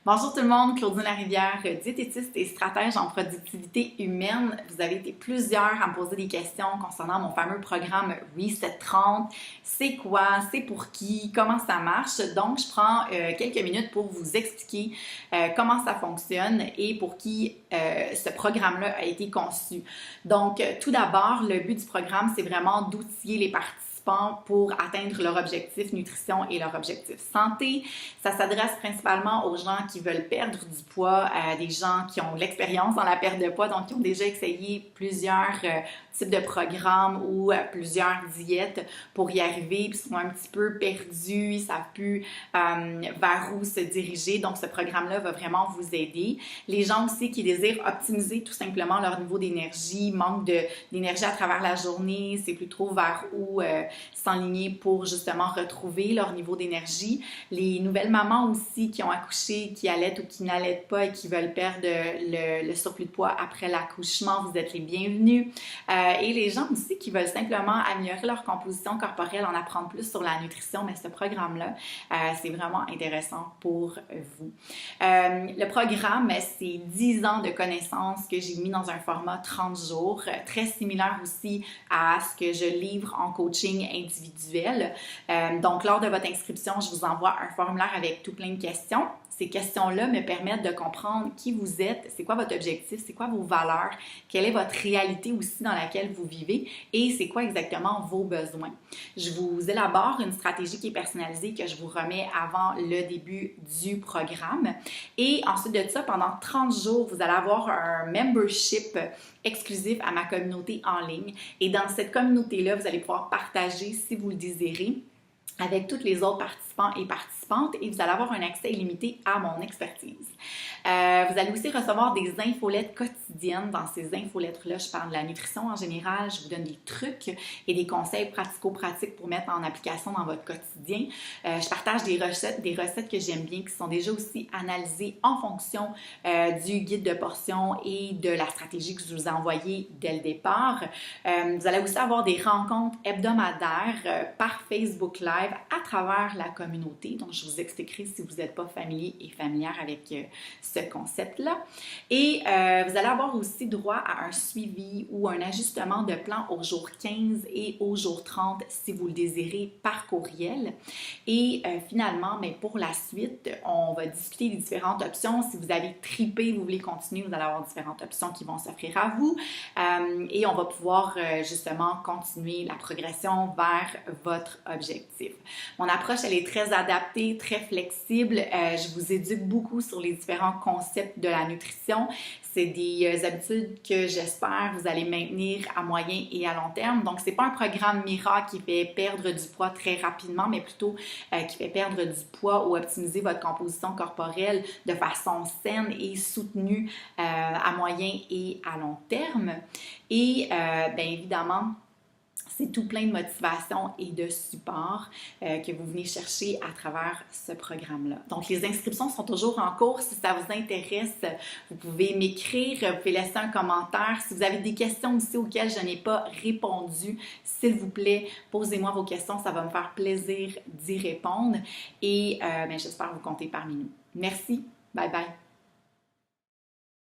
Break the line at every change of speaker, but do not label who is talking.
Bonjour tout le monde, Claudine Larivière, diététiste et stratège en productivité humaine. Vous avez été plusieurs à me poser des questions concernant mon fameux programme Reset 30. C'est quoi? C'est pour qui? Comment ça marche? Donc, je prends quelques minutes pour vous expliquer comment ça fonctionne et pour qui ce programme-là a été conçu. Donc, tout d'abord, le but du programme, c'est vraiment d'outiller les participants pour atteindre leur objectif nutrition et leur objectif santé. Ça s'adresse principalement aux gens qui veulent perdre du poids, à des gens qui ont de l'expérience dans la perte de poids, donc qui ont déjà essayé plusieurs types de programmes ou plusieurs diètes pour y arriver, puis sont un petit peu perdus, ils savent plus vers où se diriger. Donc, ce programme-là va vraiment vous aider. Les gens aussi qui désirent optimiser tout simplement leur niveau d'énergie, manque d'énergie à travers la journée, c'est plus trop vers où s'enligner pour justement retrouver leur niveau d'énergie. Les nouvelles mamans aussi qui ont accouché, qui allaitent ou qui n'allaitent pas et qui veulent perdre le surplus de poids après l'accouchement, vous êtes les bienvenus. Et les gens aussi qui veulent simplement améliorer leur composition corporelle, en apprendre plus sur la nutrition, mais ce programme-là, c'est vraiment intéressant pour vous. Le programme, c'est 10 ans de connaissances que j'ai mis dans un format 30 jours, très similaire aussi à ce que je livre en coaching individuel. Donc, lors de votre inscription, je vous envoie un formulaire avec tout plein de questions. Ces questions-là me permettent de comprendre qui vous êtes, c'est quoi votre objectif, c'est quoi vos valeurs, quelle est votre réalité aussi dans laquelle vous vivez et c'est quoi exactement vos besoins. Je vous élabore une stratégie qui est personnalisée que je vous remets avant le début du programme. Et ensuite de ça, pendant 30 jours, vous allez avoir un membership exclusif à ma communauté en ligne. Et dans cette communauté-là, vous allez pouvoir partager, si vous le désirez, avec tous les autres participants et participantes et vous allez avoir un accès illimité à mon expertise. Vous allez aussi recevoir des infolettes quotidiennes. Dans ces infolettes-là, je parle de la nutrition en général, je vous donne des trucs et des conseils pratico-pratiques pour mettre en application dans votre quotidien. Je partage des recettes que j'aime bien, qui sont déjà aussi analysées en fonction du guide de portions et de la stratégie que je vous ai envoyée dès le départ. Vous allez aussi avoir des rencontres hebdomadaires par Facebook Live à travers la communauté. Donc, je vous expliquerai si vous n'êtes pas familier et familière avec ce concept-là. Et vous allez avoir aussi droit à un suivi ou un ajustement de plan au jour 15 et au jour 30 si vous le désirez par courriel. Et finalement, mais pour la suite, on va discuter des différentes options. Si vous avez tripé, vous voulez continuer, vous allez avoir différentes options qui vont s'offrir à vous. Et on va pouvoir justement continuer la progression vers votre objectif. Mon approche, elle est très adaptée, très flexible. Je vous éduque beaucoup sur les différents concepts de la nutrition. C'est des habitudes que j'espère vous allez maintenir à moyen et à long terme. Donc, c'est pas un programme miracle qui fait perdre du poids très rapidement, mais plutôt qui fait perdre du poids ou optimiser votre composition corporelle de façon saine et soutenue à moyen et à long terme. Et bien évidemment, c'est tout plein de motivation et de support que vous venez chercher à travers ce programme-là. Donc, les inscriptions sont toujours en cours. Si ça vous intéresse, vous pouvez m'écrire, vous pouvez laisser un commentaire. Si vous avez des questions aussi auxquelles je n'ai pas répondu, s'il vous plaît, posez-moi vos questions. Ça va me faire plaisir d'y répondre. Et j'espère vous compter parmi nous. Merci. Bye bye.